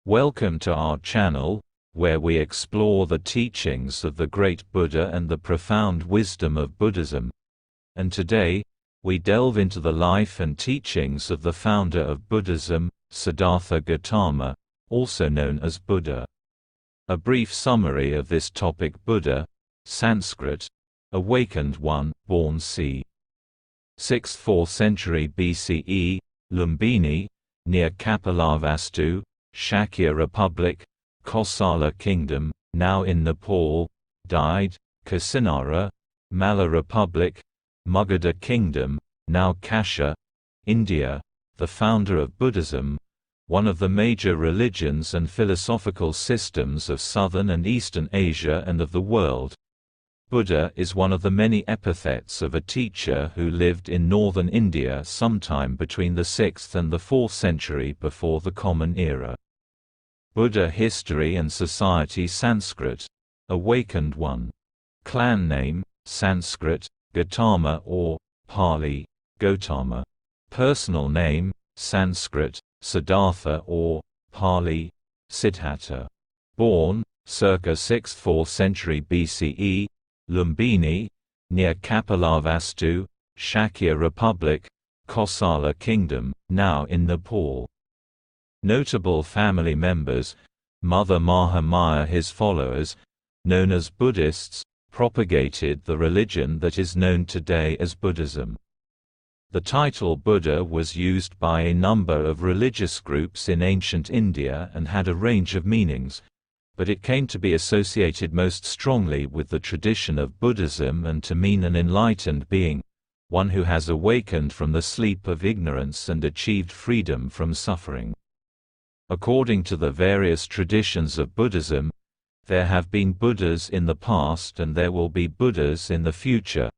Welcome to our channel, where we explore the teachings of the great Buddha and the profound wisdom of Buddhism. And today, we delve into the life and teachings of the founder of Buddhism, Siddhartha Gautama, also known as Buddha. A brief summary of this topic: Buddha, Sanskrit, awakened one, born c. 6th–4th century BCE, Lumbini, near Kapilavastu, Shakya Republic, Kosala Kingdom, now in Nepal, died, Kusinara, Malla Republic, Magadha Kingdom, now Kasia, India, the founder of Buddhism, one of the major religions and philosophical systems of southern and eastern Asia and of the world. Buddha is one of the many epithets of a teacher who lived in northern India sometime between the 6th and the 4th century before the Common Era. Buddha history and society: Sanskrit, awakened one. Clan name, Sanskrit, Gotama or Pali, Gotama. Personal name, Sanskrit, Siddhartha or Pali, Siddhattha. Born, circa 6th–4th century BCE, Lumbini, near Kapilavastu, Shakya Republic, Kosala Kingdom, now in Nepal. Notable family members: Mother Mahamaya. His followers, known as Buddhists, propagated the religion that is known today as Buddhism. The title Buddha was used by a number of religious groups in ancient India and had a range of meanings, but it came to be associated most strongly with the tradition of Buddhism and to mean an enlightened being, one who has awakened from the sleep of ignorance and achieved freedom from suffering. According to the various traditions of Buddhism, there have been Buddhas in the past and there will be Buddhas in the future.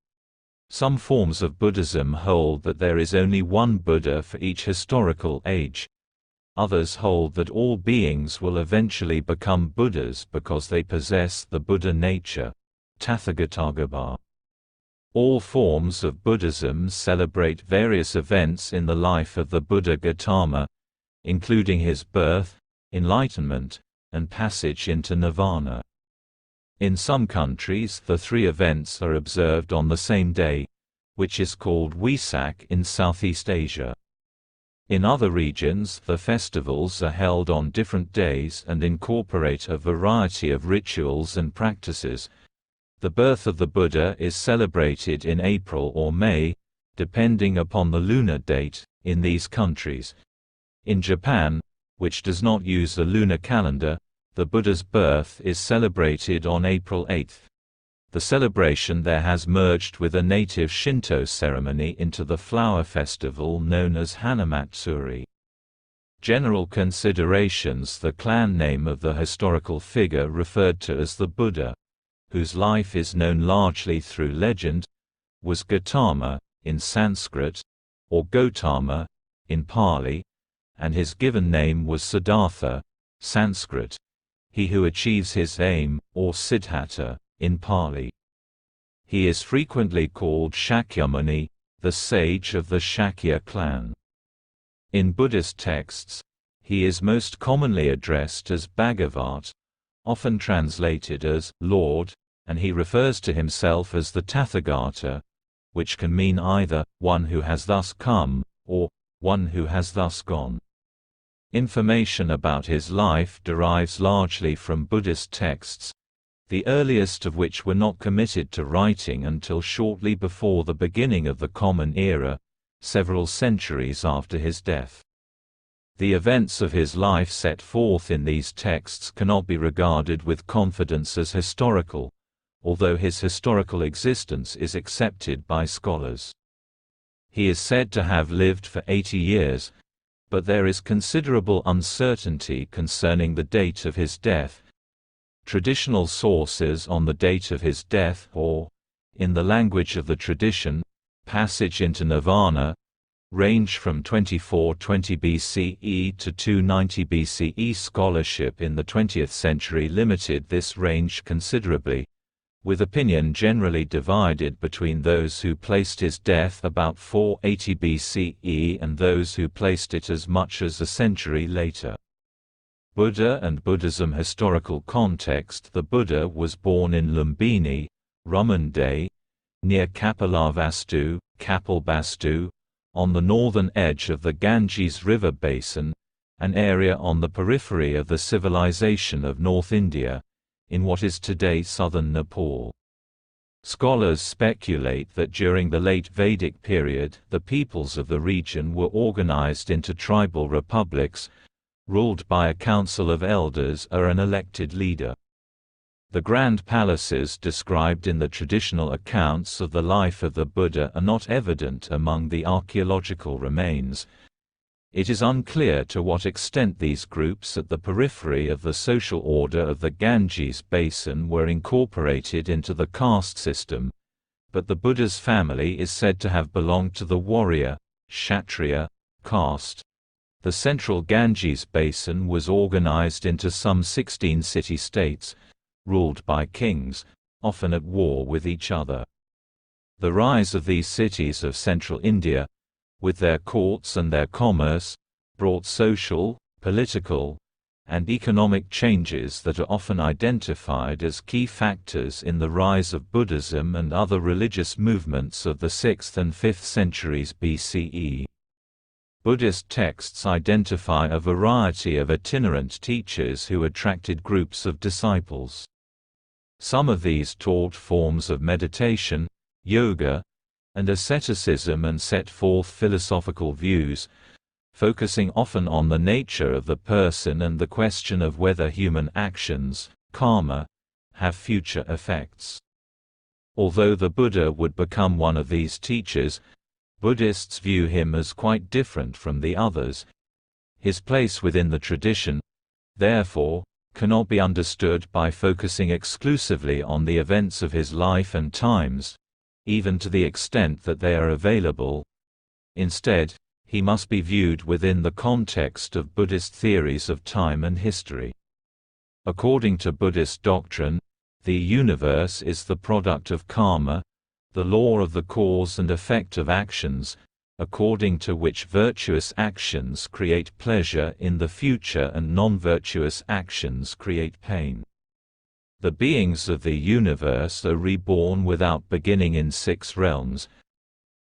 Some forms of Buddhism hold that there is only one Buddha for each historical age. Others hold that all beings will eventually become Buddhas because they possess the Buddha nature, Tathagatagarbha. All forms of Buddhism celebrate various events in the life of the Buddha Gotama, including his birth, enlightenment, and passage into nirvana. In some countries the three events are observed on the same day, which is called Wesak in Southeast Asia. In other regions the festivals are held on different days and incorporate a variety of rituals and practices. The birth of the Buddha is celebrated in April or May, depending upon the lunar date, in these countries. In Japan, which does not use a lunar calendar, the Buddha's birth is celebrated on April 8. The celebration there has merged with a native Shinto ceremony into the flower festival known as Hanamatsuri. General considerations: the clan name of the historical figure referred to as the Buddha, whose life is known largely through legend, was Gotama, in Sanskrit, or Gotama, in Pali, and his given name was Siddhartha, Sanskrit, he who achieves his aim, or Siddhattha, in Pali. He is frequently called Shakyamuni, the sage of the Shakya clan. In Buddhist texts, he is most commonly addressed as Bhagavat, often translated as Lord, and he refers to himself as the Tathagata, which can mean either one who has thus come, or one who has thus gone. Information about his life derives largely from Buddhist texts, the earliest of which were not committed to writing until shortly before the beginning of the Common Era, several centuries after his death. The events of his life set forth in these texts cannot be regarded with confidence as historical, although his historical existence is accepted by scholars. He is said to have lived for 80 years, but there is considerable uncertainty concerning the date of his death. Traditional sources on the date of his death, or, in the language of the tradition, passage into nirvana, range from 2420 BCE to 290 BCE. Scholarship in the 20th century limited this range considerably, with opinion generally divided between those who placed his death about 480 BCE and those who placed it as much as a century later. Buddha and Buddhism. Historical context: the Buddha was born in Lumbini, Rumande, near Kapilavastu, on the northern edge of the Ganges River basin, an area on the periphery of the civilization of North India, in what is today southern Nepal. Scholars speculate that during the late Vedic period, the peoples of the region were organized into tribal republics, ruled by a council of elders or an elected leader. The grand palaces described in the traditional accounts of the life of the Buddha are not evident among the archaeological remains. It is unclear to what extent these groups at the periphery of the social order of the Ganges basin were incorporated into the caste system, but the Buddha's family is said to have belonged to the warrior, Kshatriya, caste. The central Ganges basin was organized into some 16 city-states, ruled by kings, often at war with each other. The rise of these cities of central India, with their courts and their commerce, brought social, political, and economic changes that are often identified as key factors in the rise of Buddhism and other religious movements of the 6th and 5th centuries BCE. Buddhist texts identify a variety of itinerant teachers who attracted groups of disciples. Some of these taught forms of meditation, yoga, and asceticism and set forth philosophical views, focusing often on the nature of the person and the question of whether human actions, karma, have future effects. Although the Buddha would become one of these teachers, Buddhists view him as quite different from the others. His place within the tradition, therefore, cannot be understood by focusing exclusively on the events of his life and times, even to the extent that they are available. Instead, he must be viewed within the context of Buddhist theories of time and history. According to Buddhist doctrine, the universe is the product of karma, the law of the cause and effect of actions, according to which virtuous actions create pleasure in the future and non-virtuous actions create pain. The beings of the universe are reborn without beginning in 6 realms: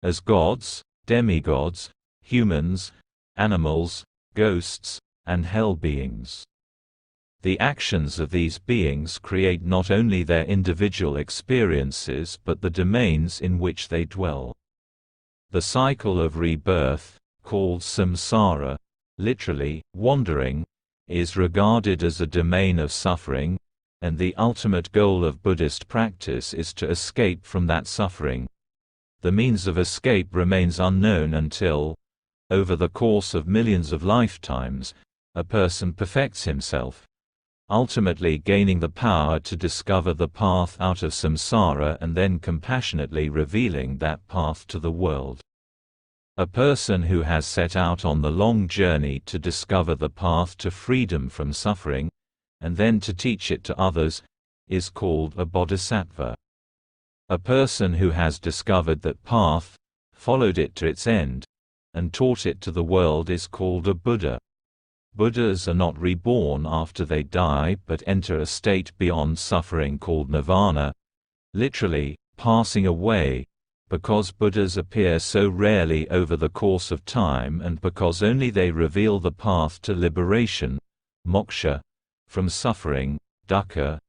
as gods, demigods, humans, animals, ghosts, and hell beings. The actions of these beings create not only their individual experiences but the domains in which they dwell. The cycle of rebirth, called samsara, literally, wandering, is regarded as a domain of suffering, and the ultimate goal of Buddhist practice is to escape from that suffering. The means of escape remains unknown until, over the course of millions of lifetimes, a person perfects himself, ultimately gaining the power to discover the path out of samsara and then compassionately revealing that path to the world. A person who has set out on the long journey to discover the path to freedom from suffering, and then to teach it to others, is called a bodhisattva. A person who has discovered that path, followed it to its end, and taught it to the world is called a Buddha. Buddhas are not reborn after they die but enter a state beyond suffering called nirvana, literally, passing away, because Buddhas appear so rarely over the course of time and because only they reveal the path to liberation, moksha, from suffering, dukkha.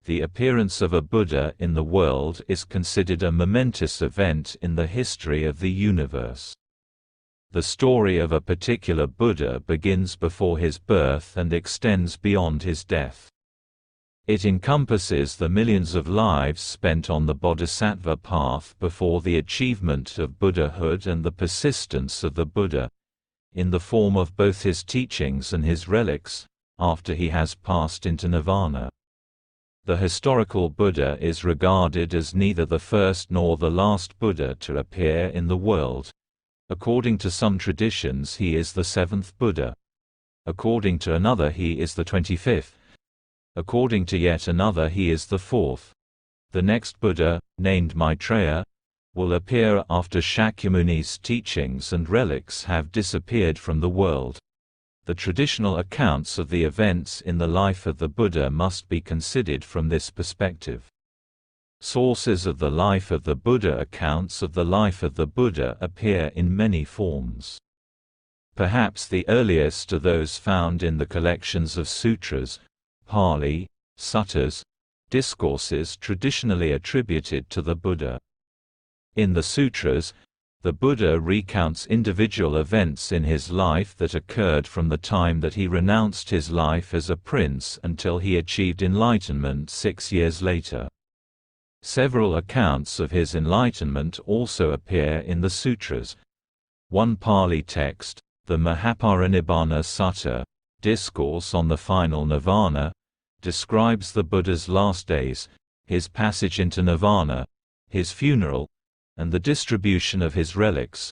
The appearance of a Buddha in the world is considered a momentous event in the history of the universe. The story of a particular Buddha begins before his birth and extends beyond his death. It encompasses the millions of lives spent on the bodhisattva path before the achievement of Buddhahood and the persistence of the Buddha, in the form of both his teachings and his relics, after he has passed into nirvana. The historical Buddha is regarded as neither the first nor the last Buddha to appear in the world. According to some traditions he is the 7th Buddha. According to another he is the 25th. According to yet another he is the 4th. The next Buddha, named Maitreya, will appear after Shakyamuni's teachings and relics have disappeared from the world. The traditional accounts of the events in the life of the Buddha must be considered from this perspective. Sources of the life of the Buddha. Accounts of the life of the Buddha appear in many forms. Perhaps the earliest are those found in the collections of sutras, Pali, suttas, discourses traditionally attributed to the Buddha. In the sutras, the Buddha recounts individual events in his life that occurred from the time that he renounced his life as a prince until he achieved enlightenment 6 years later. Several accounts of his enlightenment also appear in the sutras. One Pali text, the Mahaparinibbana Sutta, Discourse on the Final Nirvana, describes the Buddha's last days, his passage into nirvana, his funeral, and the distribution of his relics.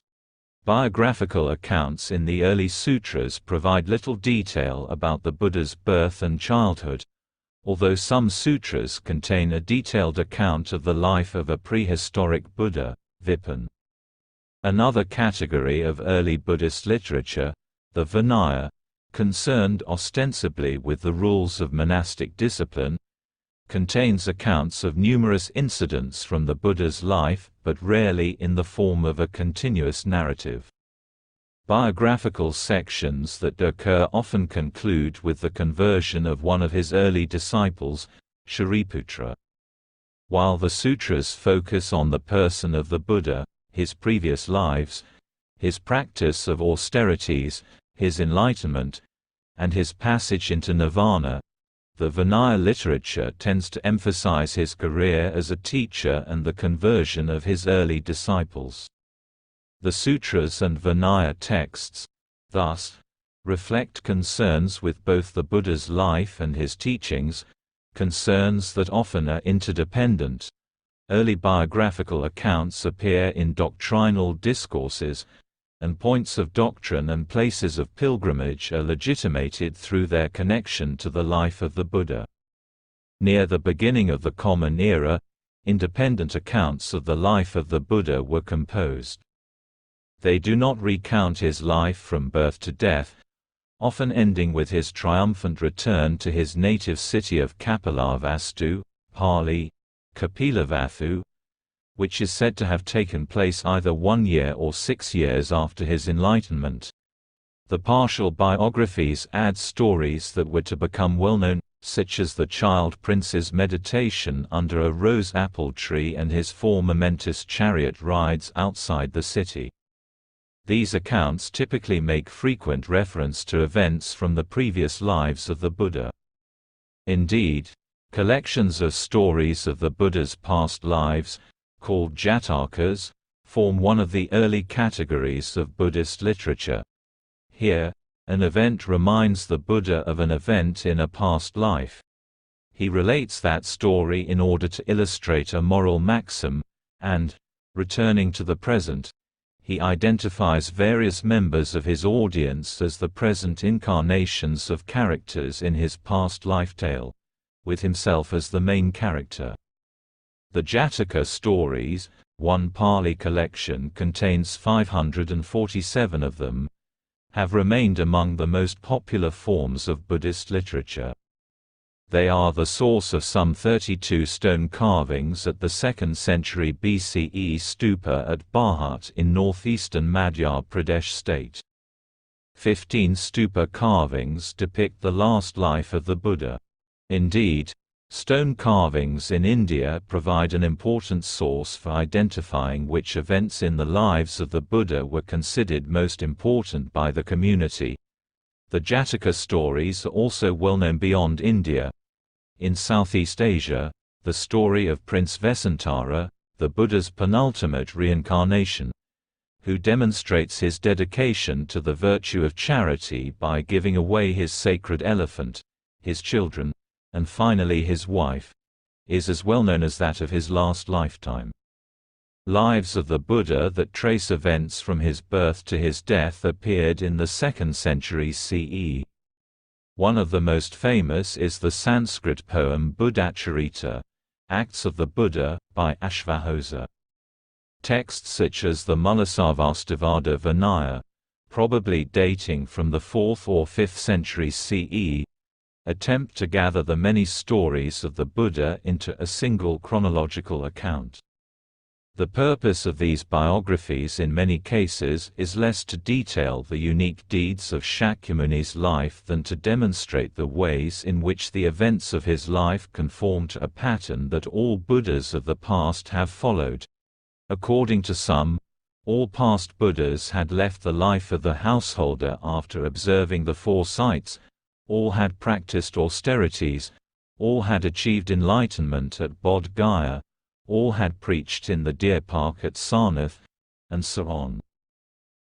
Biographical accounts in the early sutras provide little detail about the Buddha's birth and childhood, although some sutras contain a detailed account of the life of a prehistoric Buddha, Vipin. Another category of early Buddhist literature, the Vinaya, concerned ostensibly with the rules of monastic discipline, contains accounts of numerous incidents from the Buddha's life, but rarely in the form of a continuous narrative. Biographical sections that occur often conclude with the conversion of one of his early disciples, Shariputra. While the sutras focus on the person of the Buddha, his previous lives, his practice of austerities, his enlightenment, and his passage into nirvana, the Vinaya literature tends to emphasize his career as a teacher and the conversion of his early disciples. The sutras and Vinaya texts, thus, reflect concerns with both the Buddha's life and his teachings, concerns that often are interdependent. Early biographical accounts appear in doctrinal discourses, and points of doctrine and places of pilgrimage are legitimated through their connection to the life of the Buddha. Near the beginning of the Common Era, independent accounts of the life of the Buddha were composed. They do not recount his life from birth to death, often ending with his triumphant return to his native city of Kapilavastu, Pali, Kapilavastu, which is said to have taken place either 1 year or 6 years after his enlightenment. The partial biographies add stories that were to become well-known, such as the child prince's meditation under a rose apple tree and his 4 momentous chariot rides outside the city. These accounts typically make frequent reference to events from the previous lives of the Buddha. Indeed, collections of stories of the Buddha's past lives, called Jatakas, form one of the early categories of Buddhist literature. Here, an event reminds the Buddha of an event in a past life. He relates that story in order to illustrate a moral maxim, and, returning to the present, he identifies various members of his audience as the present incarnations of characters in his past life tale, with himself as the main character. The Jataka stories, one Pali collection contains 547 of them, have remained among the most popular forms of Buddhist literature. They are the source of some 32 stone carvings at the 2nd century BCE stupa at Bharat in northeastern Madhya Pradesh state. 15 stupa carvings depict the last life of the Buddha. Indeed, stone carvings in India provide an important source for identifying which events in the lives of the Buddha were considered most important by the community. The Jataka stories are also well known beyond India. In Southeast Asia, the story of Prince Vesantara, the Buddha's penultimate reincarnation, who demonstrates his dedication to the virtue of charity by giving away his sacred elephant, his children, and finally his wife, is as well known as that of his last lifetime. Lives of the Buddha that trace events from his birth to his death appeared in the 2nd century CE. One of the most famous is the Sanskrit poem Buddhacharita, Acts of the Buddha, by Ashvaghosha. Texts such as the Mulasarvastivada Vinaya, probably dating from the 4th or 5th centuries CE, attempt to gather the many stories of the Buddha into a single chronological account. The purpose of these biographies in many cases is less to detail the unique deeds of Shakyamuni's life than to demonstrate the ways in which the events of his life conform to a pattern that all Buddhas of the past have followed. According to some, all past Buddhas had left the life of the householder after observing the four sights, all had practiced austerities, all had achieved enlightenment at Bodh Gaya, all had preached in the deer park at Sarnath, and so on.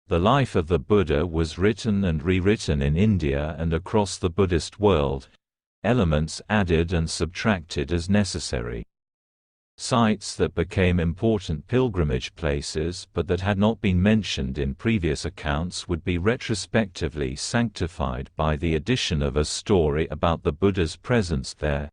The life of the Buddha was written and rewritten in India and across the Buddhist world, elements added and subtracted as necessary. Sites that became important pilgrimage places but that had not been mentioned in previous accounts would be retrospectively sanctified by the addition of a story about the Buddha's presence there.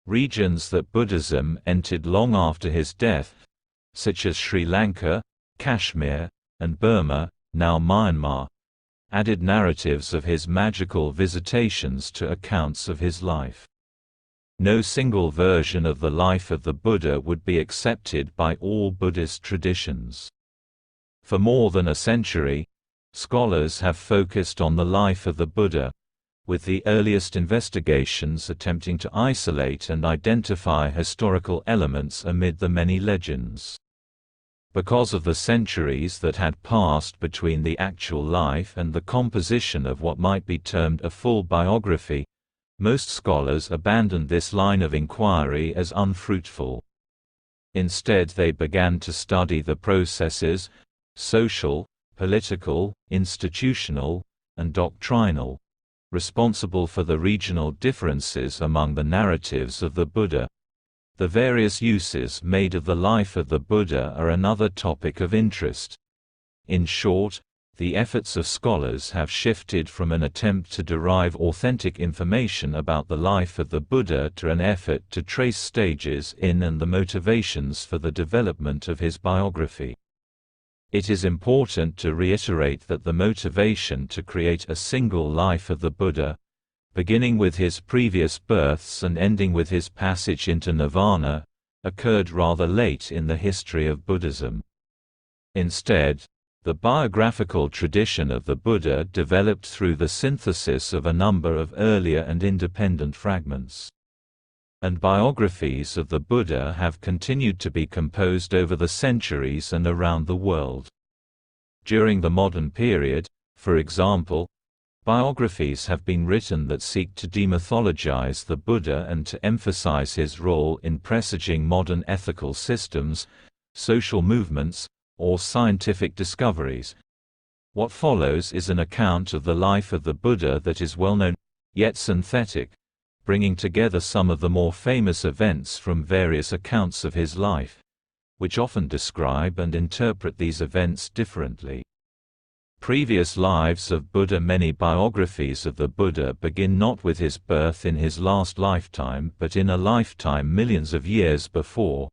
Regions that Buddhism entered long after his death, such as Sri Lanka, Kashmir, and Burma, now Myanmar, added narratives of his magical visitations to accounts of his life. No single version of the life of the Buddha would be accepted by all Buddhist traditions. For more than a century, scholars have focused on the life of the Buddha, with the earliest investigations attempting to isolate and identify historical elements amid the many legends. Because of the centuries that had passed between the actual life and the composition of what might be termed a full biography, most scholars abandoned this line of inquiry as unfruitful. Instead, they began to study the processes, social, political, institutional, and doctrinal, responsible for the regional differences among the narratives of the Buddha. The various uses made of the life of the Buddha are another topic of interest. In short, the efforts of scholars have shifted from an attempt to derive authentic information about the life of the Buddha to an effort to trace stages in and the motivations for the development of his biography. It is important to reiterate that the motivation to create a single life of the Buddha, beginning with his previous births and ending with his passage into nirvana, occurred rather late in the history of Buddhism. Instead, the biographical tradition of the Buddha developed through the synthesis of a number of earlier and independent fragments. And biographies of the Buddha have continued to be composed over the centuries and around the world. During the modern period, for example, biographies have been written that seek to demythologize the Buddha and to emphasize his role in presaging modern ethical systems, social movements, or scientific discoveries. What follows is an account of the life of the Buddha that is well known, yet synthetic, bringing together some of the more famous events from various accounts of his life, which often describe and interpret these events differently. Previous lives of Buddha. Many biographies of the Buddha begin not with his birth in his last lifetime but in a lifetime millions of years before,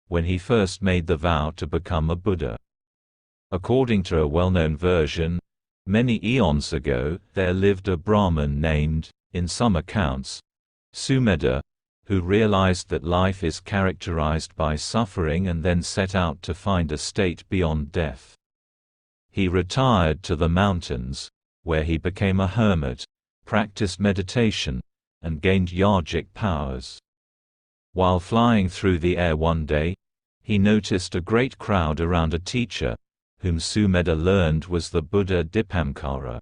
when he first made the vow to become a Buddha. According to a well-known version, many eons ago there lived a Brahmin named, in some accounts, Sumedha, who realized that life is characterized by suffering and then set out to find a state beyond death. He retired to the mountains, where he became a hermit, practiced meditation, and gained yogic powers. While flying through the air one day, he noticed a great crowd around a teacher, whom Sumedha learned was the Buddha Dipamkara.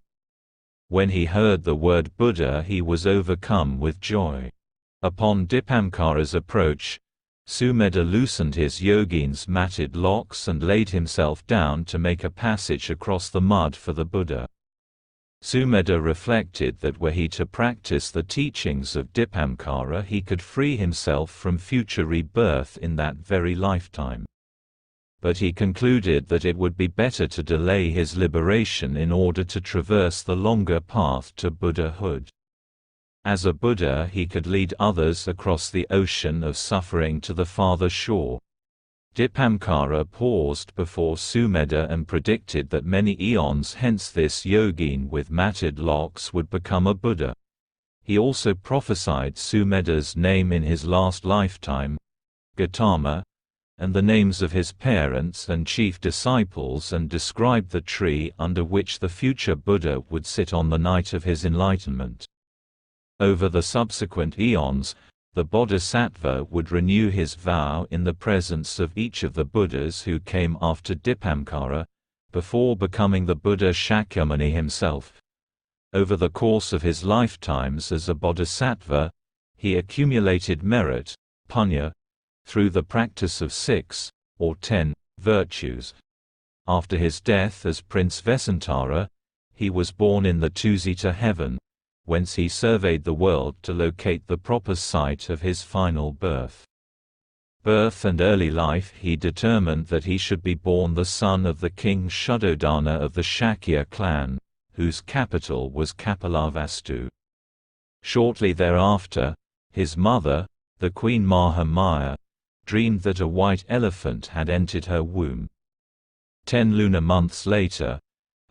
When he heard the word Buddha, he was overcome with joy. Upon Dipamkara's approach, Sumedha loosened his yogin's matted locks and laid himself down to make a passage across the mud for the Buddha. Sumedha reflected that were he to practice the teachings of Dipamkara, he could free himself from future rebirth in that very lifetime. But he concluded that it would be better to delay his liberation in order to traverse the longer path to Buddhahood. As a Buddha, he could lead others across the ocean of suffering to the farther shore. Dipamkara paused before Sumedha and predicted that many eons hence this yogin with matted locks would become a Buddha. He also prophesied Sumedha's name in his last lifetime, Gotama, and the names of his parents and chief disciples, and described the tree under which the future Buddha would sit on the night of his enlightenment. Over the subsequent eons, the Bodhisattva would renew his vow in the presence of each of the Buddhas who came after Dipamkara, before becoming the Buddha Shakyamuni himself. Over the course of his lifetimes as a bodhisattva, he accumulated merit, punya, through the practice of 6, or 10, virtues. After his death as Prince Vesantara, he was born in the Tusita heaven, whence he surveyed the world to locate the proper site of his final birth. Birth and early life. He determined that he should be born the son of the king Shuddhodana of the Shakya clan, whose capital was Kapilavastu. Shortly thereafter, his mother, the Queen Mahamaya, dreamed that a white elephant had entered her womb. 10 lunar months later,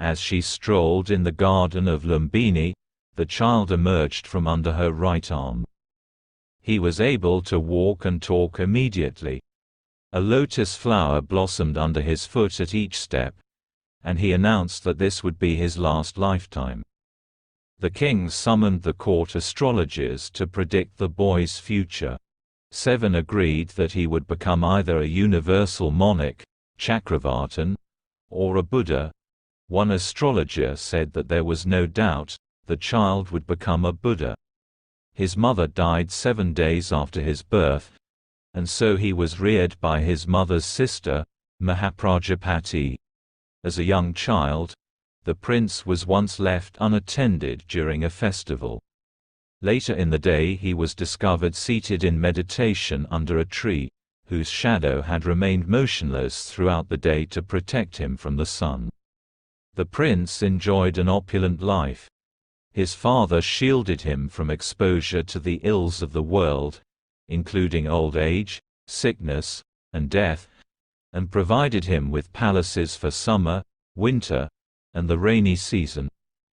as she strolled in the garden of Lumbini, the child emerged from under her right arm. He was able to walk and talk immediately. A lotus flower blossomed under his foot at each step, and he announced that this would be his last lifetime. The king summoned the court astrologers to predict the boy's future. 7 agreed that he would become either a universal monarch, Chakravartin, or a Buddha. 1 astrologer said that there was no doubt the child would become a Buddha. His mother died 7 days after his birth, and so he was reared by his mother's sister, Mahaprajapati. As a young child, the prince was once left unattended during a festival. Later in the day he was discovered seated in meditation under a tree, whose shadow had remained motionless throughout the day to protect him from the sun. The prince enjoyed an opulent life. His father shielded him from exposure to the ills of the world, including old age, sickness, and death, and provided him with palaces for summer, winter, and the rainy season,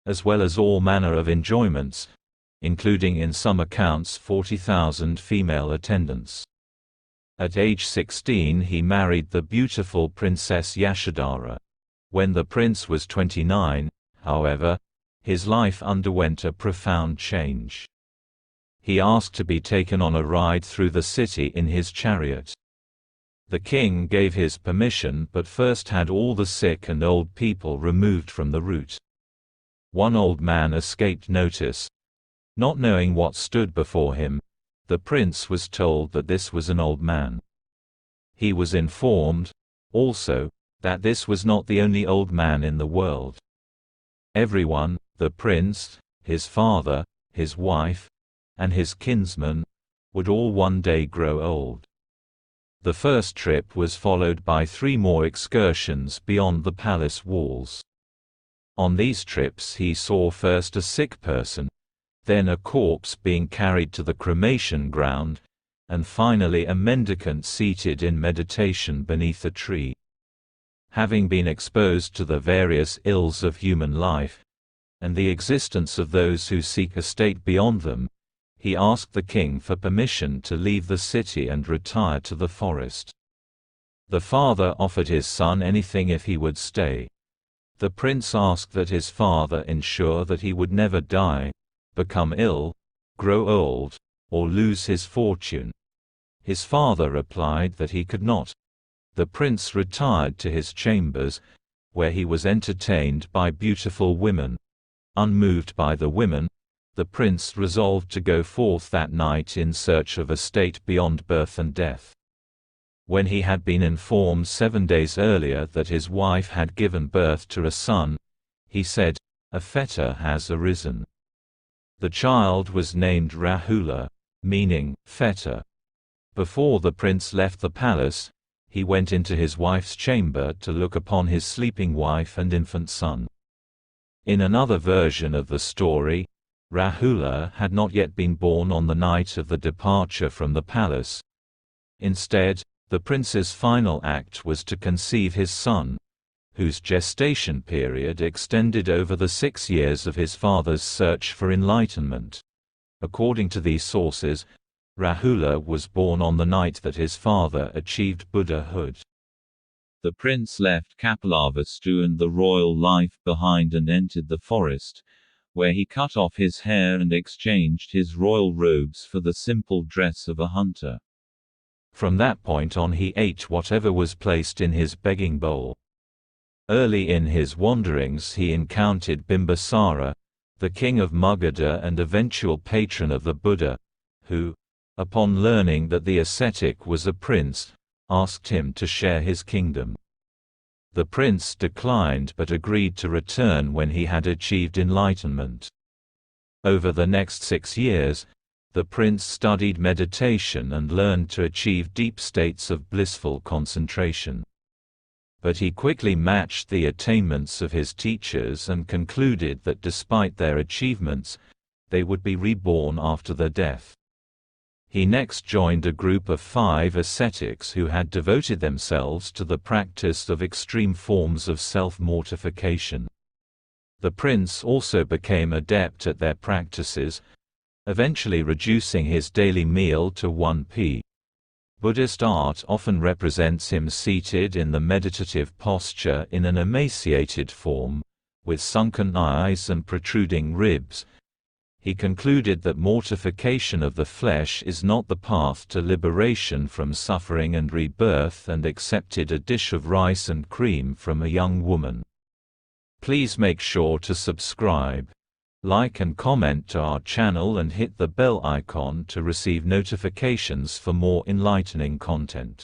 as well as all manner of enjoyments, including in some accounts 40,000 female attendants. At age 16 he married the beautiful Princess Yashodhara. When the prince was 29, however, his life underwent a profound change. He asked to be taken on a ride through the city in his chariot. The king gave his permission but first had all the sick and old people removed from the route. 1 old man escaped notice. Not knowing what stood before him, the prince was told that this was an old man. He was informed, also, that this was not the only old man in the world. Everyone, the prince, his father, his wife, and his kinsmen, would all one day grow old. The first trip was followed by 3 more excursions beyond the palace walls. On these trips he saw first a sick person, then a corpse being carried to the cremation ground, and finally a mendicant seated in meditation beneath a tree. Having been exposed to the various ills of human life, and the existence of those who seek a state beyond them, he asked the king for permission to leave the city and retire to the forest. The father offered his son anything if he would stay. The prince asked that his father ensure that he would never die, become ill, grow old, or lose his fortune. His father replied that he could not. The prince retired to his chambers, where he was entertained by beautiful women. Unmoved by the women, the prince resolved to go forth that night in search of a state beyond birth and death. When he had been informed 7 days earlier that his wife had given birth to a son, he said, "A fetter has arisen." The child was named Rahula, meaning fetter. Before the prince left the palace, he went into his wife's chamber to look upon his sleeping wife and infant son. In another version of the story, Rahula had not yet been born on the night of the departure from the palace. Instead, The prince's final act was to conceive his son, whose gestation period extended over the 6 years of his father's search for enlightenment. According to these sources, Rahula was born on the night that his father achieved Buddhahood. The prince left Kapilavastu and the royal life behind and entered the forest, where he cut off his hair and exchanged his royal robes for the simple dress of a hunter. From that point on he ate whatever was placed in his begging bowl. Early in his wanderings he encountered Bimbisara, the king of Magadha and eventual patron of the Buddha, who, upon learning that the ascetic was a prince, asked him to share his kingdom. The prince declined but agreed to return when he had achieved enlightenment. Over the next 6 years, the prince studied meditation and learned to achieve deep states of blissful concentration. But he quickly matched the attainments of his teachers and concluded that despite their achievements, they would be reborn after their death. He next joined a group of 5 ascetics who had devoted themselves to the practice of extreme forms of self-mortification. The prince also became adept at their practices, eventually reducing his daily meal to 1 p. Buddhist art often represents him seated in the meditative posture in an emaciated form, with sunken eyes and protruding ribs. He concluded that mortification of the flesh is not the path to liberation from suffering and rebirth, and accepted a dish of rice and cream from a young woman. Please make sure to subscribe, like and comment to our channel and hit the bell icon to receive notifications for more enlightening content.